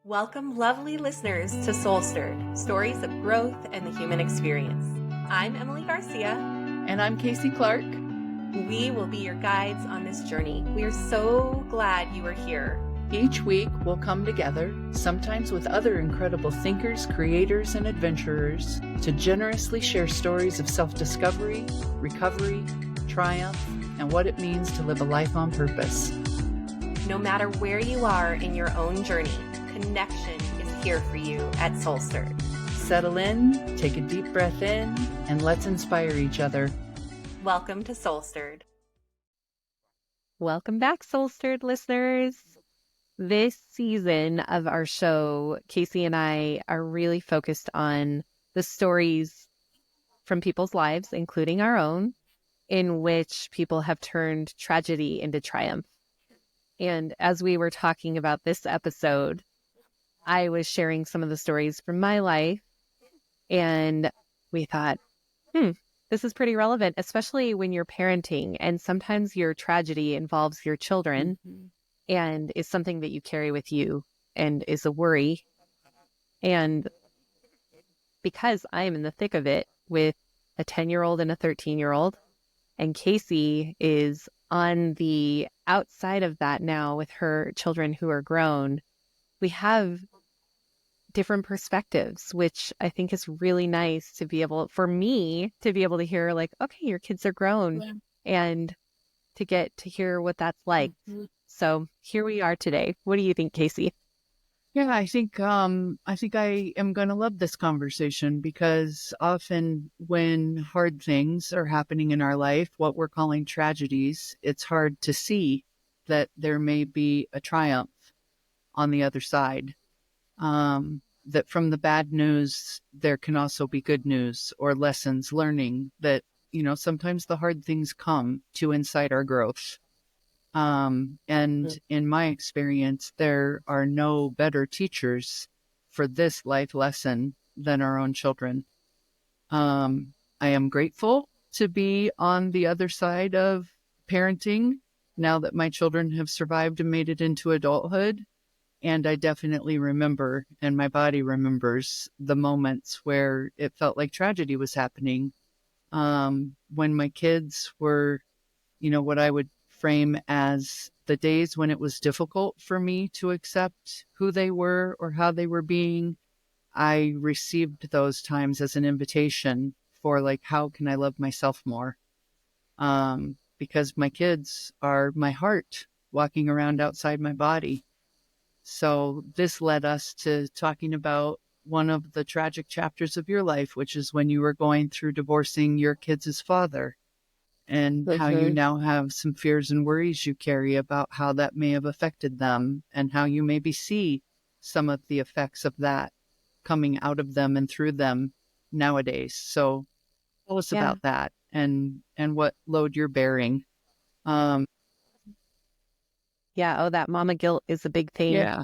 Welcome, lovely listeners, to SoulStirred, stories of growth and the human experience. I'm Emily Garcia. And I'm Kasey Clark. We will be your guides on this journey. We are so glad you are here. Each week, we'll come together, sometimes with other incredible thinkers, creators, and adventurers, to generously share stories of self-discovery, recovery, triumph, and what it means to live a life on purpose. No matter where you are in your own journey, connection is here for you at SoulStirred. Settle in, take a deep breath in, and let's inspire each other. Welcome to SoulStirred. Welcome back, SoulStirred listeners. This season of our show, Kasey and I are really focused on the stories from people's lives, including our own, in which people have turned tragedy into triumph. And as we were talking about this episode, I was sharing some of the stories from my life, and we thought, this is pretty relevant, especially when you're parenting, and sometimes your tragedy involves your children and is something that you carry with you and is a worry. And because I am in the thick of it with a 10-year-old and a 13-year-old, and Kasey is on the outside of that now with her children who are grown, we have different perspectives, which I think is really nice to be able, for me, to be able to hear like, okay, your kids are grown, and to get to hear what that's like. So here we are today. What do you think, Kasey? Yeah, I think I am going to love this conversation, because often when hard things are happening in our life, what we're calling tragedies, it's hard to see that there may be a triumph on the other side. That from the bad news, there can also be good news or lessons learning that, sometimes the hard things come to incite our growth. And in my experience, there are no better teachers for this life lesson than our own children. I am grateful to be on the other side of parenting now that my children have survived and made it into adulthood. And I definitely remember, and my body remembers, the moments where it felt like tragedy was happening. When my kids were, what I would frame as the days when it was difficult for me to accept who they were or how they were being, I received those times as an invitation for like, how can I love myself more? Because my kids are my heart walking around outside my body. So this led us to talking about one of the tragic chapters of your life, which is when you were going through divorcing your kids' father, and how you now have some fears and worries you carry about how that may have affected them, and how you maybe see some of the effects of that coming out of them and through them nowadays. So tell us about that and what load you're bearing. That mama guilt is a big thing. Yeah.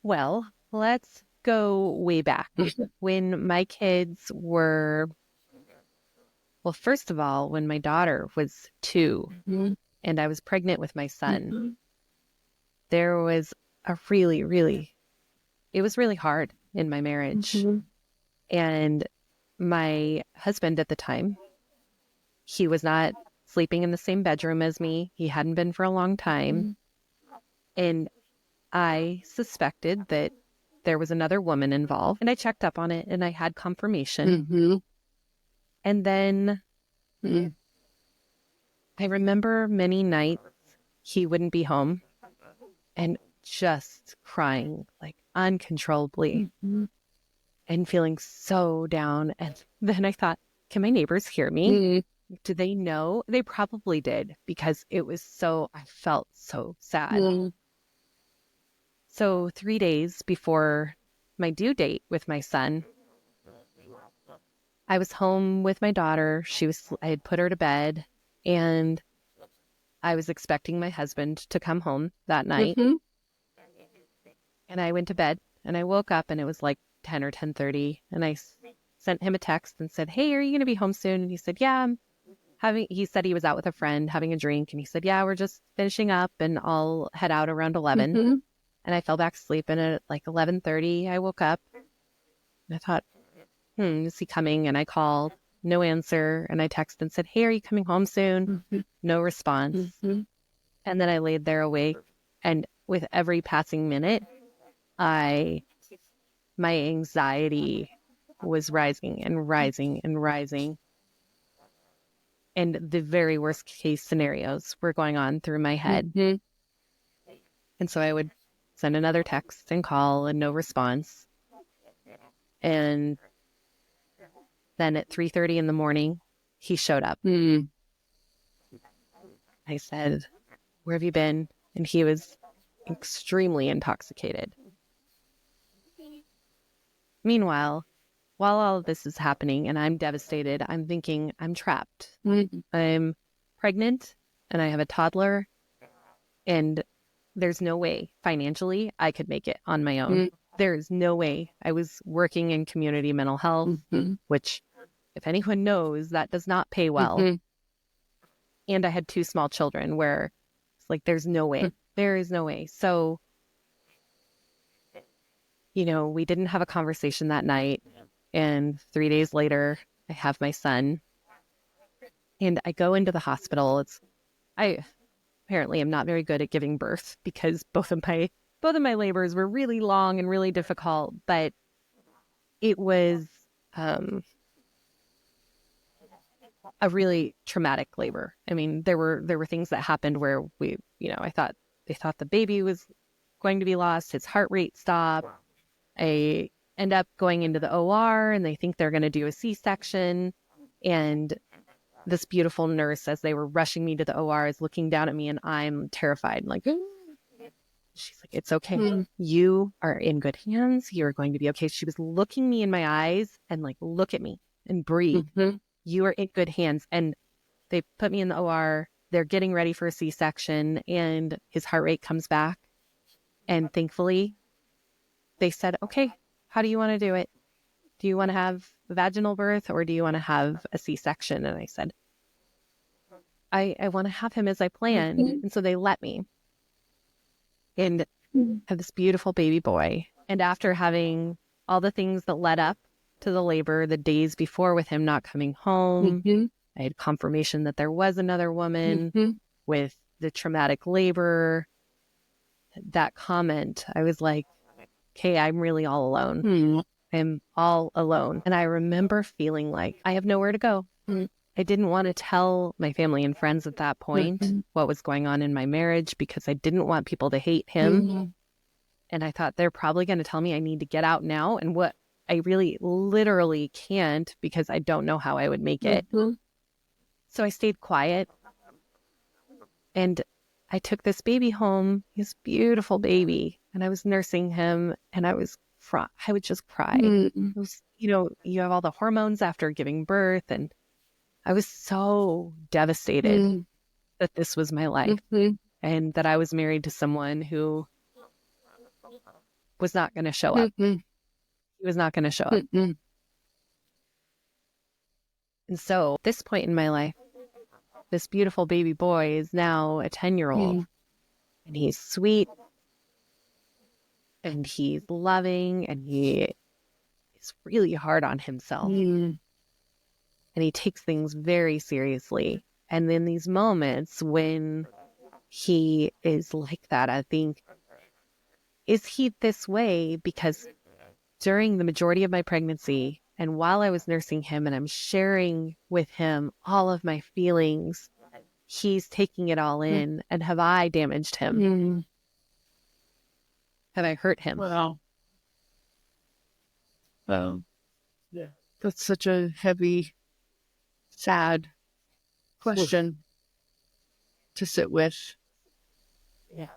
Well, let's go way back. When my kids were, first of all, when my daughter was 2 and I was pregnant with my son, there was a it was really hard in my marriage. And my husband at the time, he was not sleeping in the same bedroom as me. He hadn't been for a long time. And I suspected that there was another woman involved. And I checked up on it and I had confirmation. And then I remember many nights he wouldn't be home and just crying like uncontrollably and feeling so down. And then I thought, can my neighbors hear me? Do they know? They probably did, because it was I felt so sad. So 3 days before my due date with my son, I was home with my daughter. I had put her to bed, and I was expecting my husband to come home that night. And I went to bed, and I woke up, and it was like 10 or 10:30, and I sent him a text and said, hey, are you going to be home soon? And he said, yeah, he said he was out with a friend having a drink, and he said, yeah, we're just finishing up and I'll head out around 11. And I fell back asleep, and at like 11:30, I woke up and I thought, is he coming? And I called, no answer. And I texted and said, hey, are you coming home soon? No response. And then I laid there awake. And with every passing minute, my anxiety was rising and rising and rising. And the very worst case scenarios were going on through my head. And so I would send another text and call and no response. And then at 3:30 in the morning, he showed up. I said, where have you been? And he was extremely intoxicated. Meanwhile, while all of this is happening and I'm devastated, I'm thinking I'm trapped. I'm pregnant and I have a toddler, and there's no way financially I could make it on my own. There's no way. I was working in community mental health, which, if anyone knows, that does not pay well. And I had 2 small children where it's like, there's no way. There is no way. So, we didn't have a conversation that night. And 3 days later, I have my son. And I go into the hospital. I apparently am not very good at giving birth because both of my labors were really long and really difficult. But it was a really traumatic labor. I mean, there were things that happened where I thought they thought the baby was going to be lost. His heart rate stopped. I end up going into the OR and they think they're going to do a C-section. And this beautiful nurse, as they were rushing me to the OR, is looking down at me and I'm terrified. Like, she's like, it's okay. You are in good hands. You're going to be okay. She was looking me in my eyes and like, look at me and breathe. You are in good hands. And they put me in the OR. They're getting ready for a C-section and his heart rate comes back. And thankfully, they said, okay, how do you want to do it? Do you want to have a vaginal birth or do you want to have a C-section? And I said, I want to have him as I planned. And so they let me and have this beautiful baby boy. And after having all the things that led up to the labor, the days before with him not coming home, I had confirmation that there was another woman with the traumatic labor. That comment, I was like, okay, I'm really all alone. I'm all alone. And I remember feeling like I have nowhere to go. I didn't want to tell my family and friends at that point what was going on in my marriage because I didn't want people to hate him. And I thought they're probably going to tell me I need to get out now. And what I really literally can't because I don't know how I would make it. So I stayed quiet. And I took this baby home, this beautiful baby, and I was nursing him and I would just cry. It was, you have all the hormones after giving birth. And I was so devastated that this was my life and that I was married to someone who was not going to show up. He was not going to show up. And so at this point in my life, this beautiful baby boy is now a 10-year-old and he's sweet and he's loving and he is really hard on himself. And he takes things very seriously. And in these moments when he is like that, I think, is he this way because during the majority of my pregnancy and while I was nursing him and I'm sharing with him all of my feelings, he's taking it all in. And have I damaged him? Have I hurt him? Wow. Yeah. That's such a heavy, sad question to sit with. Yeah.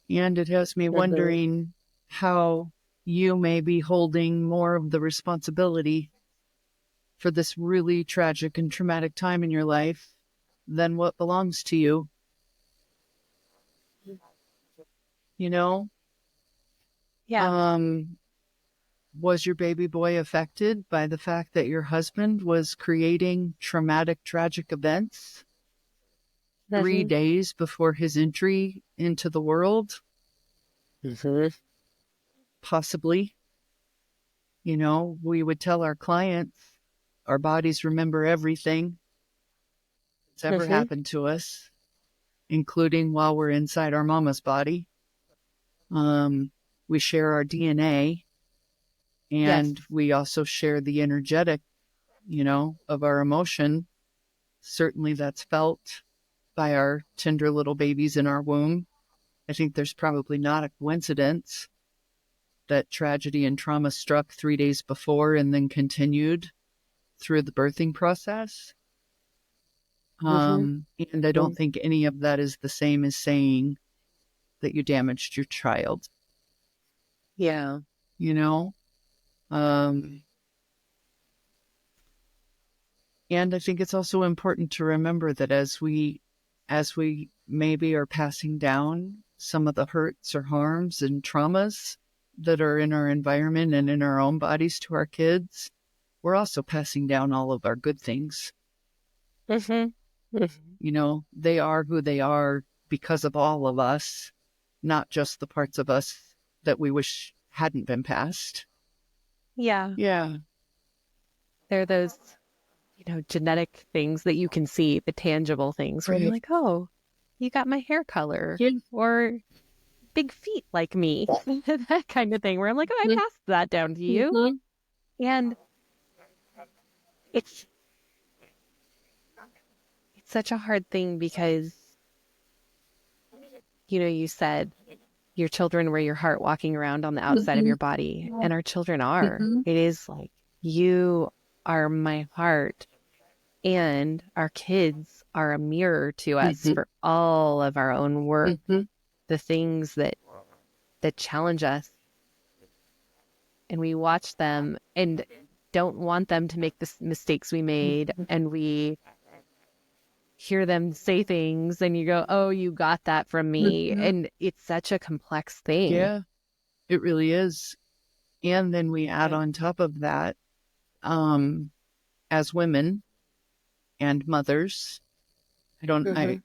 And it has me wondering how you may be holding more of the responsibility for this really tragic and traumatic time in your life than what belongs to you. Yeah. Was your baby boy affected by the fact that your husband was creating traumatic, tragic events 3 days before his entry into the world? Mm-hmm. Possibly, we would tell our clients our bodies remember everything that's ever Mm-hmm. happened to us, including while we're inside our mama's body. Um, we share our DNA, Yes. and we also share the energetic, of our emotion. Certainly that's felt by our tender little babies in our womb. I think there's probably not a coincidence that tragedy and trauma struck 3 days before and then continued through the birthing process. Mm-hmm. And I don't think any of that is the same as saying that you damaged your child, Yeah. you know? Um, and I think it's also important to remember that as we maybe are passing down some of the hurts or harms and traumas that are in our environment and in our own bodies to our kids, we're also passing down all of our good things. Mm-hmm. Mm-hmm. They are who they are because of all of us, not just the parts of us that we wish hadn't been passed. Yeah. Yeah. They're those, genetic things that you can see, the tangible things where you're Right. like, oh, you got my hair color Yeah. or big feet like me, that kind of thing where I'm like, oh, I passed that down to you. Mhm. And it's such a hard thing because, you said your children were your heart walking around on the outside of Mhm. your body, and our children are. Mhm. It is like, you are my heart, and our kids are a mirror to us Mhm. for all of our own work, Mhm. the things that challenge us, and we watch them and don't want them to make the mistakes we made, and we hear them say things and you go, oh, you got that from me. Mhm. And it's such a complex thing. Yeah, it really is. And then we add on top of that, um, as women and mothers, I Mm-hmm.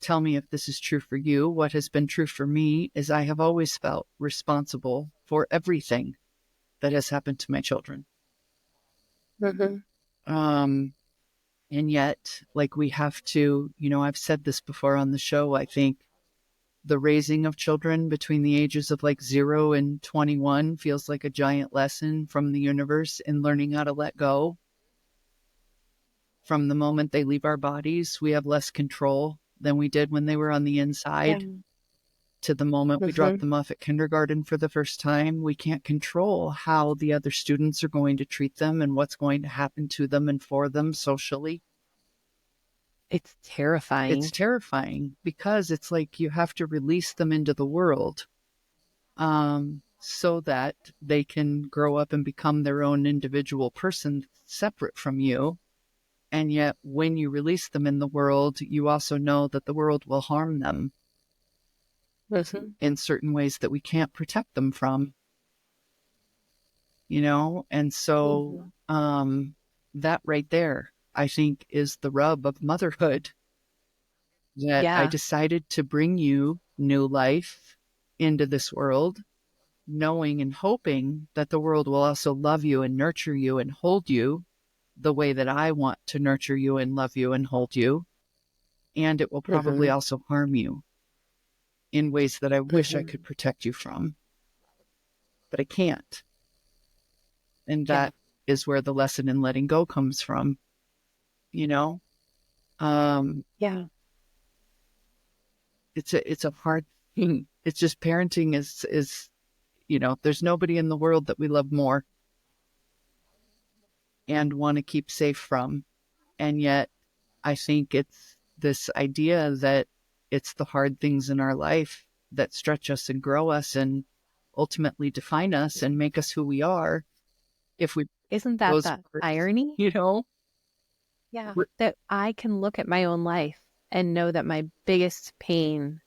tell me if this is true for you. What has been true for me is I have always felt responsible for everything that has happened to my children. Mm-hmm. Um, and yet, like we have to, I've said this before on the show, I think the raising of children between the ages of like 0 and 21 feels like a giant lesson from the universe in learning how to let go. From the moment they leave our bodies, we have less control than we did when they were on the Yeah. inside. To the moment we drop Mm-hmm. them off at kindergarten for the first time, we can't control how the other students are going to treat them and what's going to happen to them and for them socially. It's It's terrifying. terrifying because it's like you have to release them into the world, so that they can grow up and become their own individual person separate from you. And yet, when you release them in the world, you also know that the world will harm them Mm-hmm. in certain ways that we can't protect them from, And so, Mm-hmm. that right there, I think, is the rub of motherhood, that I Yeah. decided to bring you new life into this world, knowing and hoping that the world will also love you and nurture you and hold you the way that I want to nurture you and love you and hold you. And it will probably Mm-hmm. also harm you in ways that I wish I Mm-hmm. could protect you from, but I can't. And Yeah. that is where the lesson in letting go comes from, you know? Um, Yeah. it's a hard thing. It's just parenting is, there's nobody in the world that we love more and want to keep safe from. And yet I think it's this idea that it's the hard things in our life that stretch us and grow us and ultimately define us and make us who we are. If we Isn't that those the words, irony? you know, Yeah. we're- That I can look at my own life and know that my biggest pain,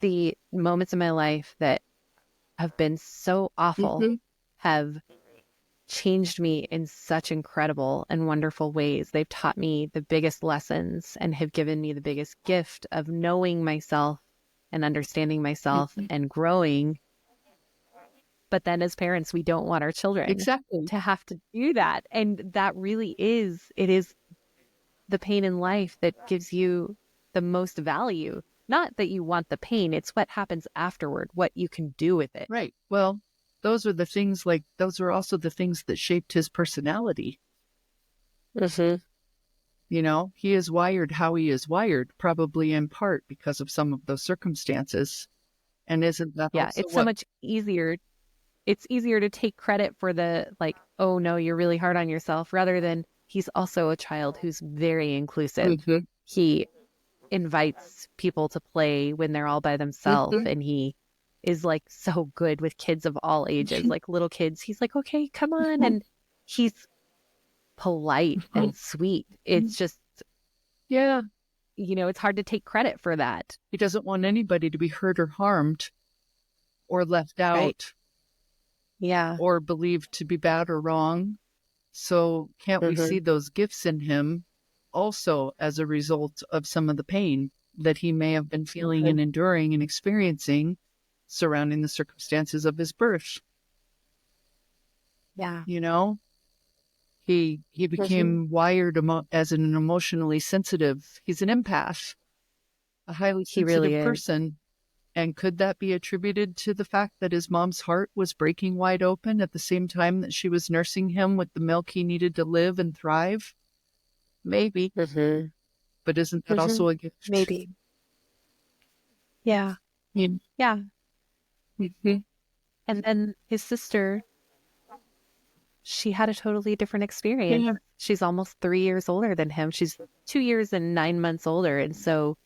the moments in my life that have been so awful, Mhm, have changed me in such incredible and wonderful ways. They've taught me the biggest lessons and have given me the biggest gift of knowing myself and understanding myself mhm, and growing. But then as parents, we don't want our children Exactly. to have to do that. And that really it is the pain in life that gives you the most value. Not that you want the pain, it's what happens afterward, what you can do with it. Right. Well, those are also the things that shaped his personality. Mm-hmm. You know, he is wired how he is wired, probably in part because of some of those circumstances. And isn't that Yeah, also it's so what? much easier. It's easier to take credit for the, like, oh no, you're really hard on yourself, rather than he's also a child who's very inclusive. Mhm, He invites people to play when they're all by themselves, mhm, and he is like so good with kids of all ages, like little kids. He's like, okay, come on. mhm, And he's polite and sweet. mhm. It's just, Yeah, it's hard to take credit for that. he doesn't want anybody to be hurt or harmed or left Right. out Yeah. or believed to be bad or wrong. So can't we Hmm. see those gifts in him also as a result of some of the pain that he may have been feeling Hmm. and enduring and experiencing surrounding the circumstances of his birth? Yeah. You know, he Hmm. became wired as an emotionally sensitive. He's an empath, a highly He really sensitive is. person. And could that be attributed to the fact that his mom's heart was breaking wide open at the same time that she was nursing him with the milk he needed to live and thrive? Maybe. Hmm. But isn't that Hmm. also a gift? Maybe. Yeah. You- Yeah. Mhm. And then his sister, she had a totally different experience. Yeah. She's almost 3 years older than him. She's 2 years and 9 months older. And so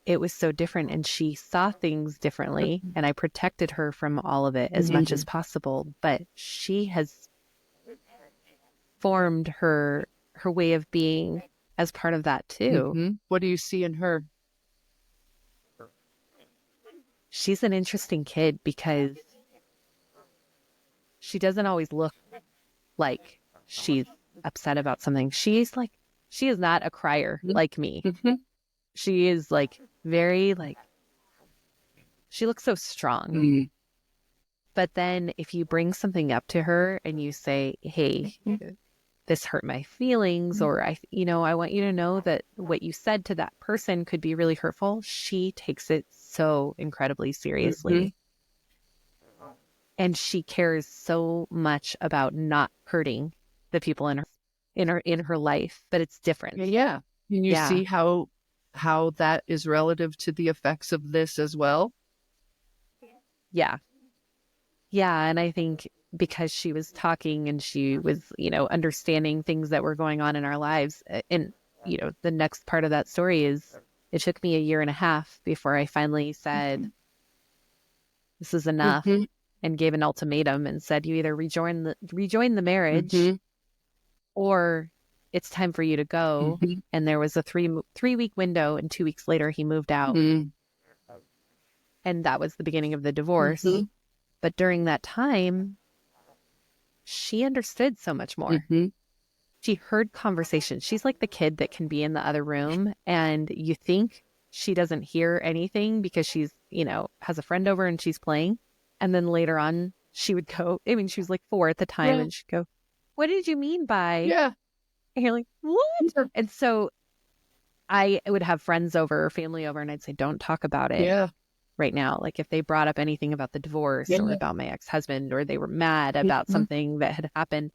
it was so different. And she saw things differently. And I protected her from all of it as much as Mhm. possible. But she has formed her way of being as part of that too. Mhm. What do you see in her? She's an interesting kid because she doesn't always look like she's upset about something. She is not a crier Mhm. like me. Mhm. She is like very like she looks so strong. Mhm. But then if you bring something up to her and you say, "Hey, this hurt my feelings," or I want you to know that what you said to that person could be really hurtful, she takes it so incredibly Mhm. seriously. And she cares so much about not hurting the people in her life, but it's different. Yeah. And you Yeah. see how that is relative to the effects of this as well. Yeah. Yeah. And I think because she was talking and she was, understanding things that were going on in our lives. And, the next part of that story is it took me a year and a half before I finally said, this is enough, Mhm. and gave an ultimatum and said, you either rejoin the marriage Mhm. or it's time for you to go. Mhm. And there was a 3 week window, and 2 weeks later he moved out. Mhm. And that was the beginning of the divorce. Mhm. But during that time, she understood so much more. Mhm. She heard conversations. She's like the kid that can be in the other room and you think she doesn't hear anything because she's, has a friend over and she's playing. And then later on, she would go, I mean, she was like 4 at the time, Yeah. and she'd go, what did you mean by? Yeah. And you're like, what? Yeah. And so I would have friends over or family over, and I'd say, don't talk about it Yeah. right now. Like if they brought up anything about the divorce or Yeah. about my ex-husband, or they were mad about Mhm. something that had happened,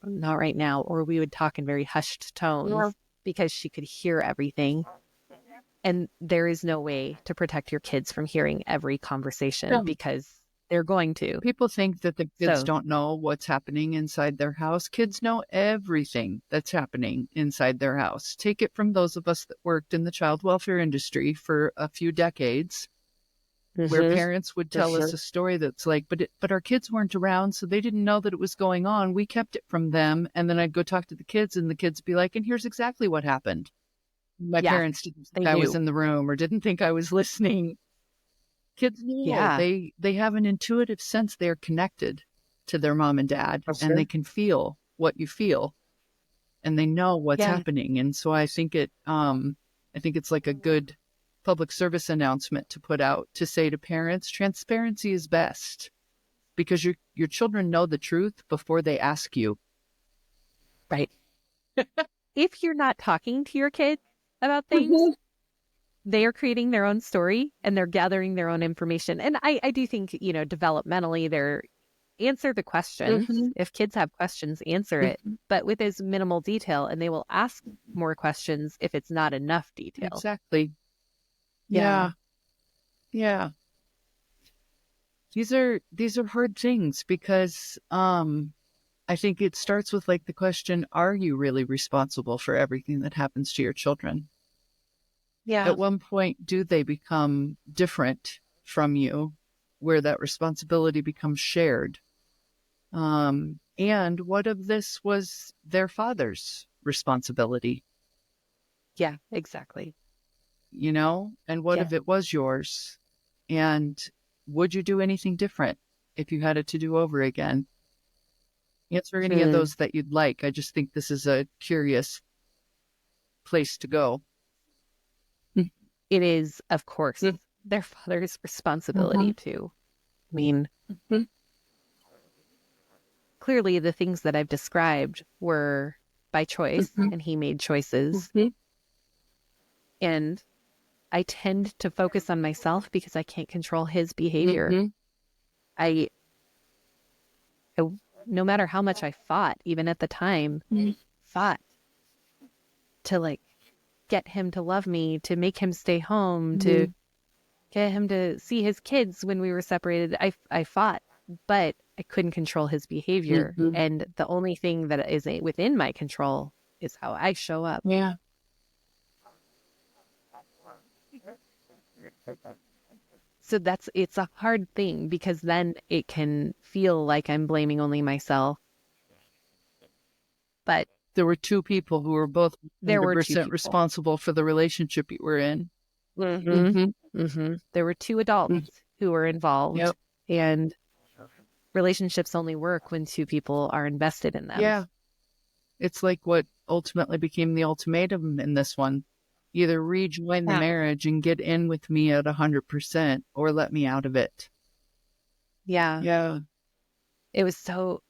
not right now. Or we would talk in very hushed Yeah. tones because she could hear everything. And there is no way to protect your kids from hearing every conversation Yeah. because they're going to. People think that the kids So, don't know what's happening inside their house. Kids know everything that's happening inside their house. Take it from those of us that worked in the child welfare industry for a few decades, where mhm, parents would for tell us sure. a story that's like, but our kids weren't around, so they didn't know that it was going on. We kept it from them. And then I'd go talk to the kids, and the kids be like, and here's exactly what happened. My Yeah, parents didn't think they I was knew. in the room or didn't think I was listening. Kids know. Yeah, They have an intuitive sense they're connected to their mom and dad, for and they sure. can feel what you feel, and they know what's Yeah. happening. And so I think it's like a good public service announcement to put out to say to parents, transparency is best. because your children know the truth before they ask you. Right. If you're not talking to your kids about things, they are creating their own story and they're gathering their own information. And I do think, developmentally, they're answer the questions. If kids have questions, answer it, but with as minimal detail, and they will ask more questions if it's not enough detail. Exactly. Yeah. Yeah. These are hard things because I think it starts with like the question, are you really responsible for everything that happens to your children? Yeah. At one point, do they become different from you where that responsibility becomes shared? And what if this was their father's responsibility? Yeah, exactly. And what if it was yours? And would you do anything different if you had it to do over again? Answer any of those that you'd like. I just think this is a curious place to go. It is, of course, their father's responsibility too. I mean, clearly the things that I've described were by choice, and he made choices. And I tend to focus on myself because I can't control his behavior. I, no matter how much I fought, even at the time, fought to like get him to love me, to make him stay home, to get him to see his kids when we were separated. I fought, but I couldn't control his behavior. And the only thing that is within my control is how I show up. Yeah. So it's a hard thing because then it can feel like I'm blaming only myself. But there were two people who were both there were 100% responsible for the relationship you were in. There were two adults who were involved, and relationships only work when two people are invested in them. Yeah. It's like what ultimately became the ultimatum in this one. Either rejoin the marriage and get in with me at 100% or let me out of it. Yeah. Yeah. It was so...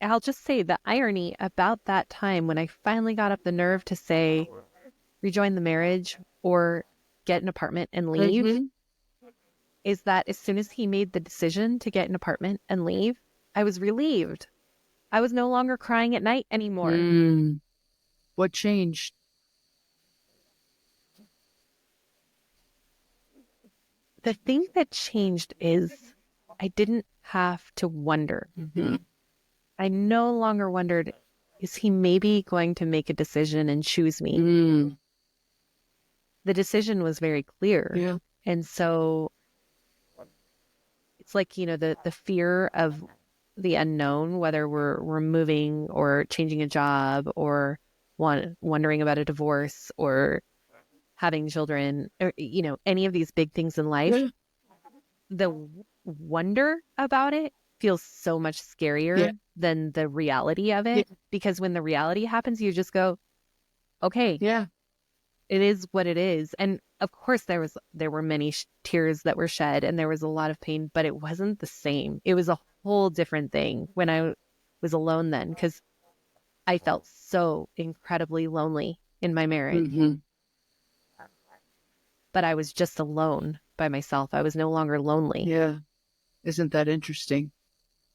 I'll just say the irony about that time when I finally got up the nerve to say, rejoin the marriage or get an apartment and leave, is that as soon as he made the decision to get an apartment and leave, I was relieved. I was no longer crying at night anymore. What changed? The thing that changed is I didn't have to wonder. I no longer wondered, is he maybe going to make a decision and choose me? The decision was very clear. Yeah. And so it's like, the fear of the unknown, whether we're moving or changing a job or wondering about a divorce or having children, or, any of these big things in life. The wonder about it feels so much scarier than the reality of it, because when the reality happens, you just go, okay, it is what it is. And of course there were many tears that were shed and there was a lot of pain, but it wasn't the same. It was a whole different thing when I was alone then, because I felt so incredibly lonely in my marriage. But I was just alone by myself. I was no longer lonely. Yeah. Isn't that interesting?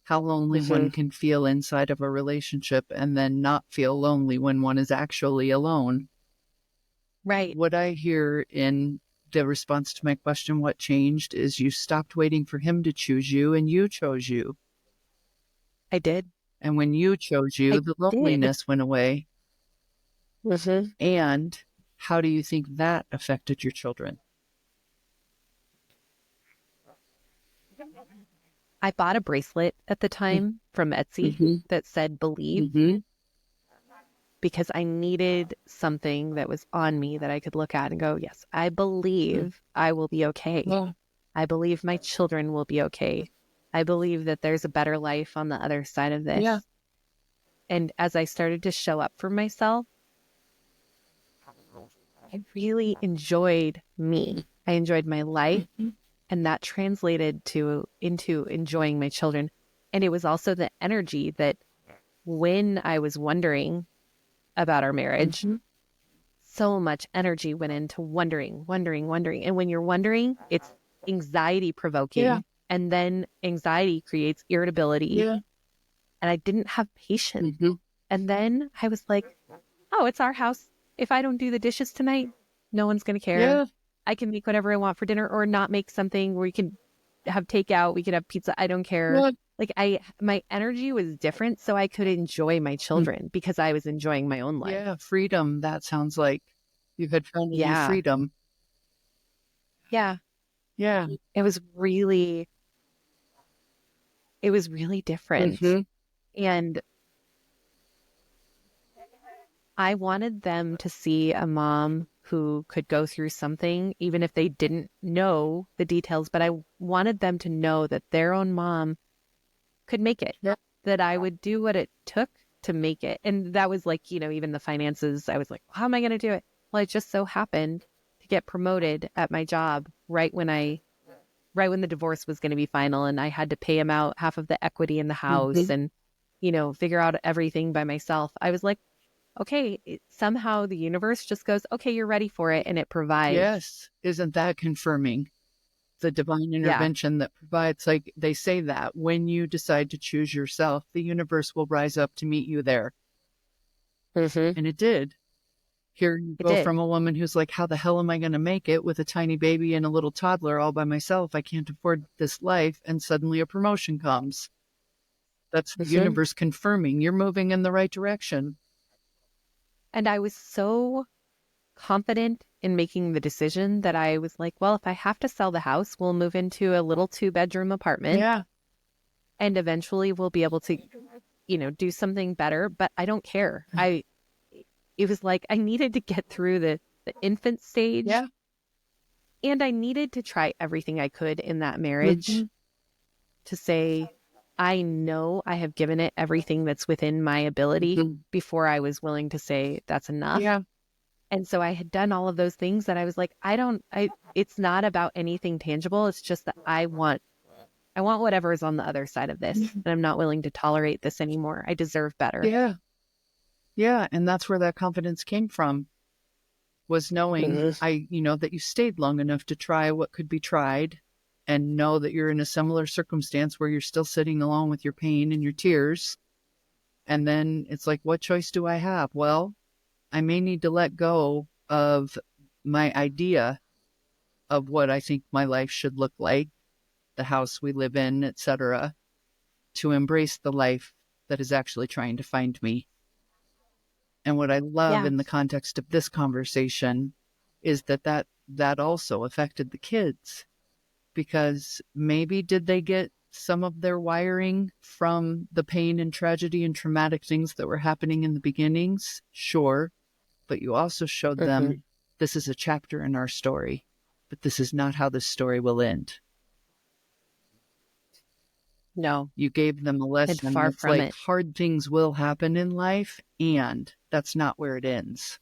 How lonely one can feel inside of a relationship and then not feel lonely when one is actually alone. Right. What I hear in the response to my question, what changed, is you stopped waiting for him to choose you and you chose you. I did. And when you chose you, the loneliness went away. And how do you think that affected your children? I bought a bracelet at the time from Etsy that said believe, because I needed something that was on me that I could look at and go, yes, I believe I will be okay. I believe my children will be okay. I believe that there's a better life on the other side of this. And as I started to show up for myself, I really enjoyed me. I enjoyed my life. And that translated into enjoying my children. And it was also the energy that when I was wondering about our marriage, Mm-hmm. so much energy went into wondering. And when you're wondering, it's anxiety Yeah. provoking. And then anxiety creates irritability. Yeah. And I didn't have patience. Mm-hmm. And then I was like, oh, it's our house. If I don't do the dishes tonight, no one's going to care. Yeah. I can make whatever I want for dinner or not make something where we can have takeout. We could have pizza. I don't care. Yeah. Like my energy was different so I could enjoy my children because I was enjoying my own life. Yeah. Freedom. That sounds like you had found a new Yeah. freedom. Yeah. Yeah. It was really different. Mm-hmm. And I wanted them to see a mom who could go through something, even if they didn't know the details, but I wanted them to know that their own mom could make it, Yeah. that I would do what it took to make it. And that was like, even the finances, I was like, how am I going to do it? Well, I just so happened to get promoted at my job right when the divorce was going to be final and I had to pay him out half of the equity in the house Mm-hmm. and, figure out everything by myself. I was like, okay, somehow the universe just goes, okay, you're ready for it. And it provides. Yes. Isn't that confirming the divine Yeah. intervention that provides? Like they say that when you decide to choose yourself, the universe will rise up to meet you there. Mm-hmm. And it did. Here you It go did. from a woman who's like, how the hell am I going to make it with a tiny baby and a little toddler all by myself? I can't afford this life. And suddenly a promotion comes. That's the Mm-hmm. universe confirming you're moving in the right direction. And I was so confident in making the decision that I was like, well, if I have to sell the house, we'll move into a little 2-bedroom apartment Yeah. and eventually we'll be able to, do something better. But I don't care. It was like I needed to get through the infant stage Yeah. and I needed to try everything I could in that marriage Mm-hmm. to say, I know I have given it everything that's within my ability Mm-hmm. before I was willing to say that's enough. Yeah. And so I had done all of those things that I was like, it's not about anything tangible. It's just that I want whatever is on the other side of this. And I'm not willing to tolerate this anymore. I deserve better. Yeah. Yeah. And that's where that confidence came from, was knowing that you stayed long enough to try what could be tried and know that you're in a similar circumstance where you're still sitting along with your pain and your tears. And then it's like, what choice do I have? Well, I may need to let go of my idea of what I think my life should look like, the house we live in, etc., to embrace the life that is actually trying to find me. And what I love Yeah. in the context of this conversation is that also affected the kids, because maybe did they get some of their wiring from the pain and tragedy and traumatic things that were happening in the beginnings? Sure. But you also showed Mm-hmm. them this is a chapter in our story, but this is not how this story will end. No, You gave them a and lesson far that's from like it. hard things will happen in life, and that's not where it ends.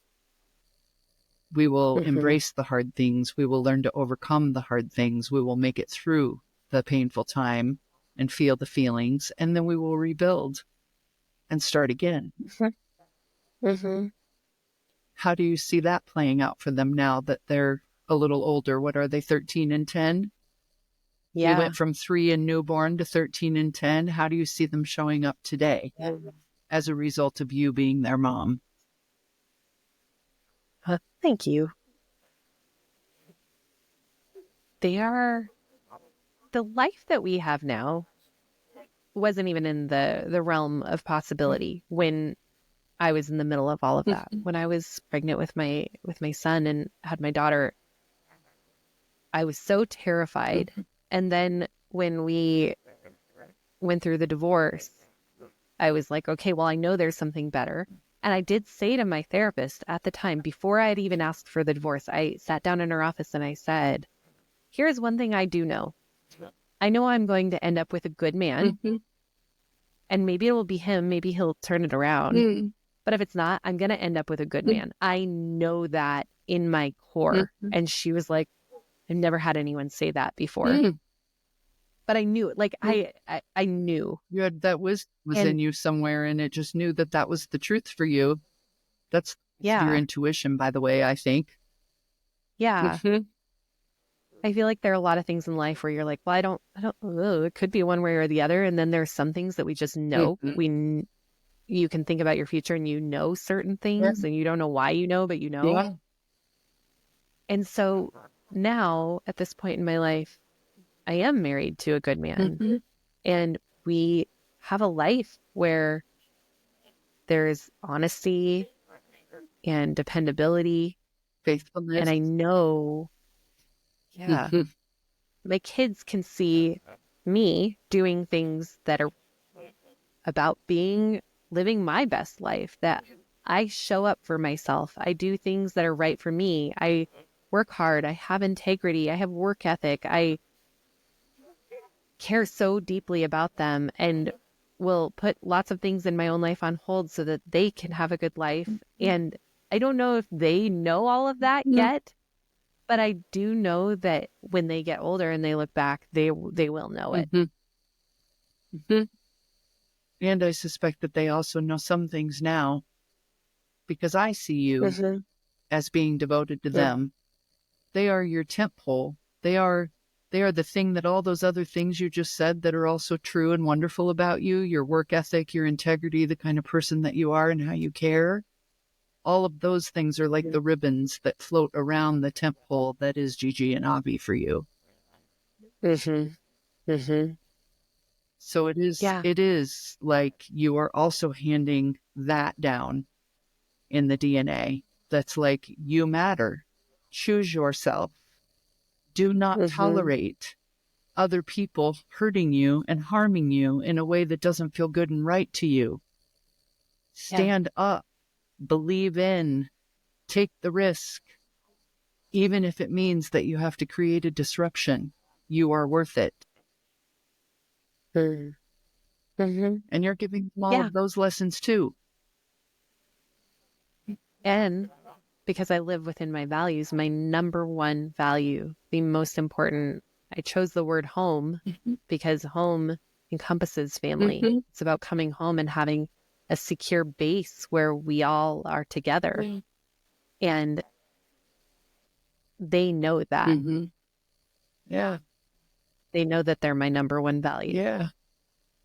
We will Mm-hmm. embrace the hard things. We will learn to overcome the hard things. We will make it through the painful time and feel the feelings, and then we will rebuild and start again. Mm-hmm. How do you see that playing out for them now that they're a little older? What are they, 13 and 10? We Yeah. went from 3 and newborn to 13 and 10. How do you see them showing up today as a result of you being their mom? Thank you. The life that we have now wasn't even in the realm of possibility when I was in the middle of all of that. When I was pregnant with my son and had my daughter, I was so terrified. And then when we went through the divorce, I was like, okay, well, I know there's something better. And I did say to my therapist at the time, before I had even asked for the divorce, I sat down in her office and I said, here's one thing I do know. I know I'm going to end up with a good man, and maybe it will be him. Maybe he'll turn it around. But if it's not, I'm going to end up with a good man. I know that in my core. And she was like, I've never had anyone say that before, Mm. but I knew it. Like Mm. I knew. You had that wisdom was And in you somewhere, and it just knew that that was the truth for you. That's your yeah, intuition, by the way, I think. yeah. Mhm. I feel like there are a lot of things in life where you're like, well, I don't know. It could be one way or the other. And then there's some things that we just know. Mhm. You can think about your future and you know certain Yeah. things and you don't know why you know, but you know. Yeah. And so now at this point in my life, I am married to a good man Mhm. and we have a life where there's honesty and dependability. And Faithfulness. I know, yeah, Mhm. my kids can see me doing things that are about living my best life, that I show up for myself. I do things that are right for me. I work hard. I have integrity. I have work ethic. I care so deeply about them and will put lots of things in my own life on hold so that they can have a good life. And I don't know if they know all of that Mhm. yet, but I do know that when they get older and they look back, they will know it. Mhm. Mhm. And I suspect that they also know some things now because I see you Mm-hmm. as being devoted to Yeah. them. They are your tent pole. They are the thing that all those other things you just said that are also true and wonderful about you, your work ethic, your integrity, the kind of person that you are and how you care. All of those things are like the ribbons that float around the tent pole that is Gigi and Avi for you. Mm-hmm. Mm-hmm. So Yeah. it is like you are also handing that down in the DNA. That's like, you matter. Choose yourself. Do not Mm-hmm. tolerate other people hurting you and harming you in a way that doesn't feel good and right to you. Yeah. Stand up, believe in, take the risk, even if it means that you have to create a disruption. You are worth it. Mm-hmm. Mm-hmm. And you're giving them all Yeah. of those lessons too. And because I live within my values, my number one value, the most important, I chose the word home because home encompasses family. Mm-hmm. It's about coming home and having a secure base where we all are together. And they know that. Mm-hmm. Yeah. They know that they're my number one value. Yeah.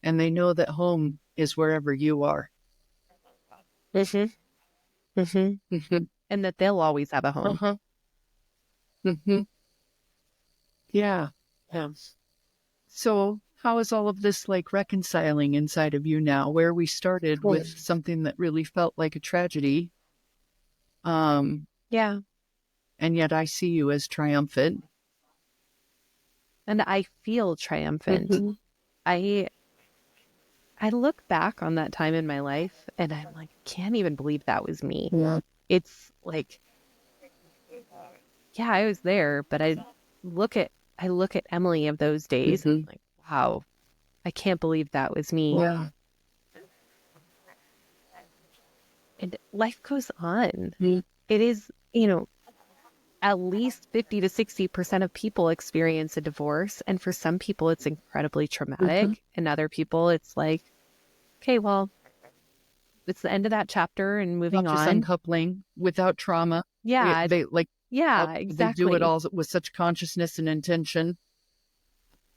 And they know that home is wherever you are. Mm-hmm. Mm-hmm. Mm-hmm. And that they'll always have a home. Uh-huh. Mm-hmm. Yeah. Yeah. So how is all of this like reconciling inside of you now, where we started with something that really felt like a tragedy? Um, Yeah. and yet I see you as triumphant. And I feel triumphant. Mm-hmm. I I look back on that time in my life and I'm like, can't even believe that was me. Yeah. It's like, yeah, I was there, but look at I look at Emily of those days and Mm-hmm. I'm like, wow, I can't believe that was me. Yeah. And life goes on. Mm-hmm. It is, at least 50 to 60% of people experience a divorce. And for some people, it's incredibly Mm-hmm. traumatic. And other people, it's like, okay, well, it's the end of that chapter and moving Conscious on. uncoupling without trauma. Yeah. They like Yeah, they do it exactly. all with such consciousness and intention.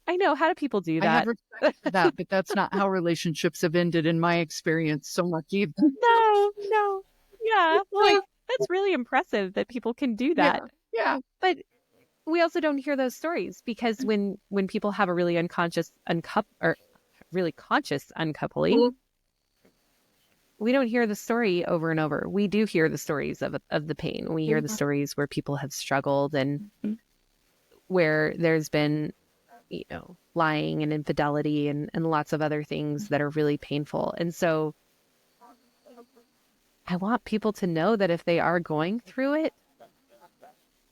I know. How do people do I have that? respect for that, but that's not how relationships have ended in my experience so much either. No, no. Yeah. Like, that's really impressive that people can do Yeah. that. Yeah. But we also don't hear those stories because when people have a really unconscious or really conscious uncoupling, we don't hear the story over and over. We do hear the stories of the pain. We hear the stories where people have struggled and where there's been, lying and infidelity and lots of other things that are really painful. And so I want people to know that if they are going through it,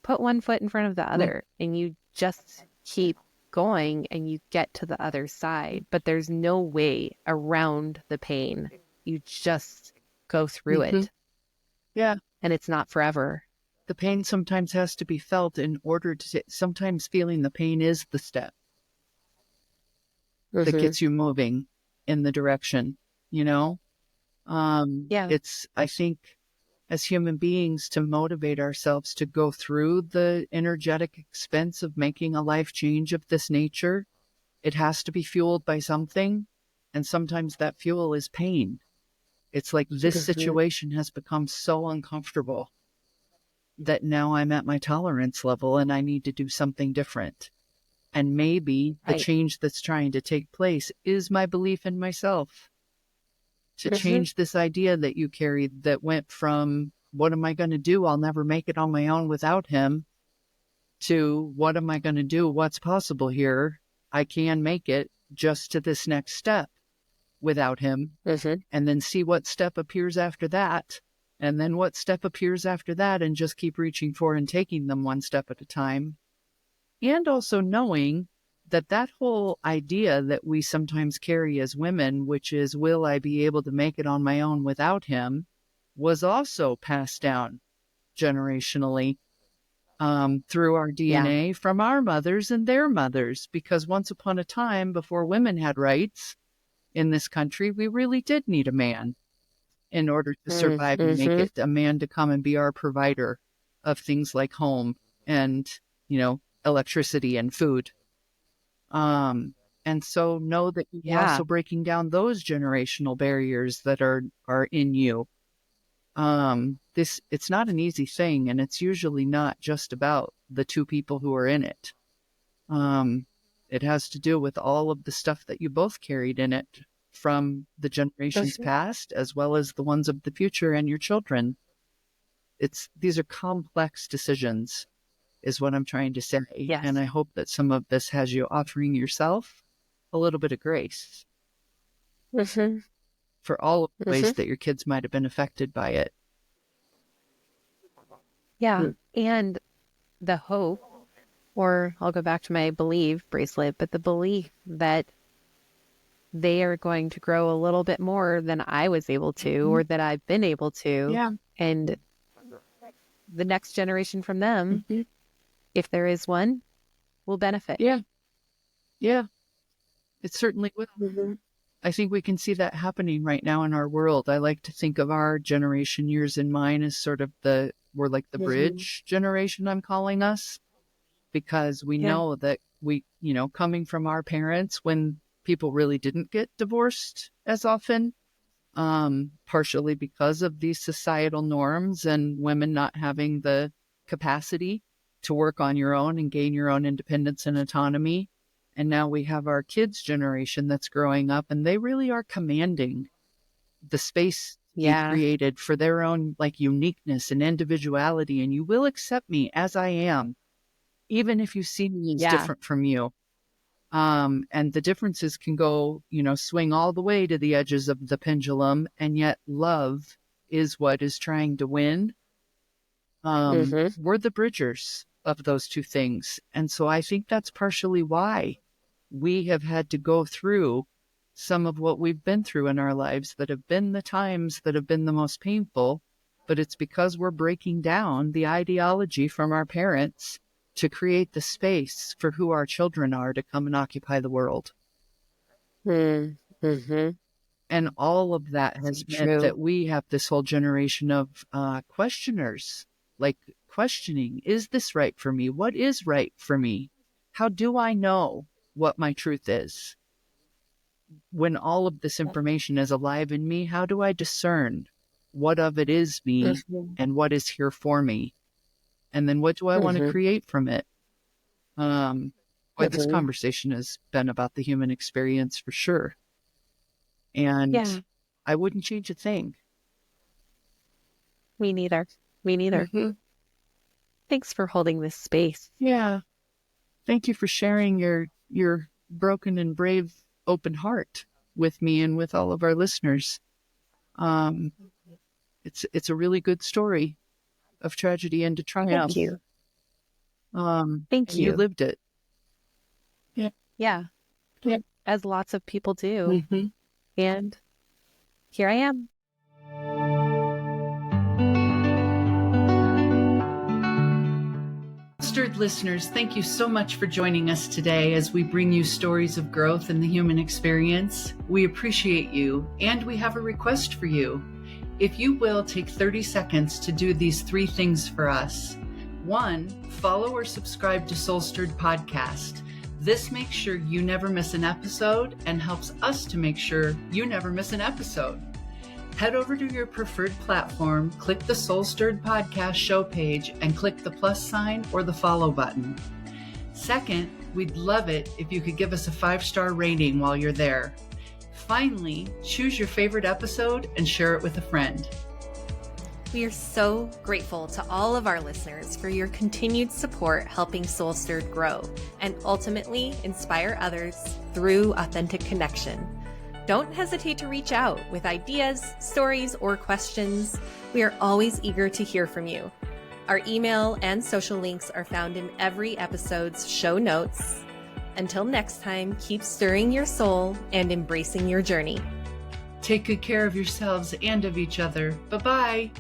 put one foot in front of the other and you just keep going and you get to the other side. But there's no way around the pain. You just go through Mm-hmm. it Yeah. and it's not forever. the pain sometimes has to be felt in order to, sometimes feeling the pain is the step that Mm-hmm. gets you moving in the direction, you know? Yeah. I think as human beings to motivate ourselves to go through the energetic expense of making a life change of this nature, it has to be fueled by something. And sometimes that fuel is pain. It's like this Mm-hmm. situation has become so uncomfortable that now I'm at my tolerance level and I need to do something different. And maybe the Right. change that's trying to take place is my belief in myself, to Mm-hmm. change this idea that you carried that went from, what am I going to do? I'll never make it on my own without him, to what am I going to do? What's possible here? I can make it, just to this next step without him. Mm-hmm. And then see what step appears after that. And then what step appears after that, and just keep reaching for and taking them one step at a time. And also knowing that that whole idea that we sometimes carry as women, which is, will I be able to make it on my own without him, was also passed down generationally, through our Yeah. DNA from our mothers and their mothers. Because once upon a time, before women had rights in this country, we really did need a man in order to survive and make Mm-hmm. it, a man to come and be our provider of things like home and, electricity and food. Um, and so know that you're Yeah. also breaking down those generational barriers that are in you. It's not an easy thing, and it's usually not just about the two people who are in it. Um, it has to do with all of the stuff that you both carried in it from the generations Mm-hmm. past, as well as the ones of the future and your children. These are complex decisions, is what I'm trying to say. And Yes. I hope that some of this has you offering yourself a little bit of grace Mm-hmm. for all of the Mm-hmm. ways that your kids might have been affected by it. Yeah. Mm. And the hope, or I'll go back to my believe bracelet, but the belief that they are going to grow a little bit more than I was able to, Mhm. or that I've been able to. Yeah. And the next generation from them, Mhm. if there is one, will benefit. Yeah. Yeah. It certainly will. Mm-hmm. I think we can see that happening right now in our world. I like to think of our generation, yours and mine, as sort of we're like the Mm-hmm. bridge generation, I'm calling us, because we Yeah. know that coming from our parents when people really didn't get divorced as often, partially because of these societal norms and women not having the capacity to work on your own and gain your own independence and autonomy. And now we have our kids' generation that's growing up, and they really are commanding the space to be Yeah. created for their own like uniqueness and individuality. And you will accept me as I am, even if you see me as Yeah. different from you. And the differences can go, swing all the way to the edges of the pendulum, and yet love is what is trying to win. Mm-hmm. We're the bridgers of those two things. And so I think that's partially why we have had to go through some of what we've been through in our lives that have been the times that have been the most painful. But it's because we're breaking down the ideology from our parents to create the space for who our children are to come and occupy the world. Mm-hmm. And all of that So has meant true. that we have this whole generation of questioners, like questioning, is this right for me? What is right for me? How do I know what my truth is? When all of this information is alive in me, how do I discern what of it is me Mm-hmm. and what is here for me? And then what do I want to Mm-hmm. create from it? Boy, this Mm-hmm. conversation has been about the human experience for sure. And Yeah. I wouldn't change a thing. Me neither. Me neither. Hmm. Thanks for holding this space. Yeah. Thank you for sharing your broken and brave open heart with me and with all of our listeners. Um, it's a really good story of tragedy into Thank triumph. you. Thank And you you. lived it. Yeah. Yeah. Yeah. As lots of people do. Hmm. And here I am. SoulStirred listeners, thank you so much for joining us today as we bring you stories of growth in the human experience. We appreciate you, and we have a request for you. If you will, take 30 seconds to do these 3 things for us. 1, follow or subscribe to SoulStirred Podcast. This makes sure you never miss an episode and helps us to make sure you never miss an episode. Head over to your preferred platform, click the SoulStirred Podcast show page, and click the plus sign or the follow button. Second, we'd love it if you could give us a 5-star rating while you're there. Finally, choose your favorite episode and share it with a friend. We are so grateful to all of our listeners for your continued support helping SoulStirred grow and ultimately inspire others through authentic connection. Don't hesitate to reach out with ideas, stories, or questions. We are always eager to hear from you. Our email and social links are found in every episode's show notes. Until next time, keep stirring your soul and embracing your journey. Take good care of yourselves and of each other. Bye-bye.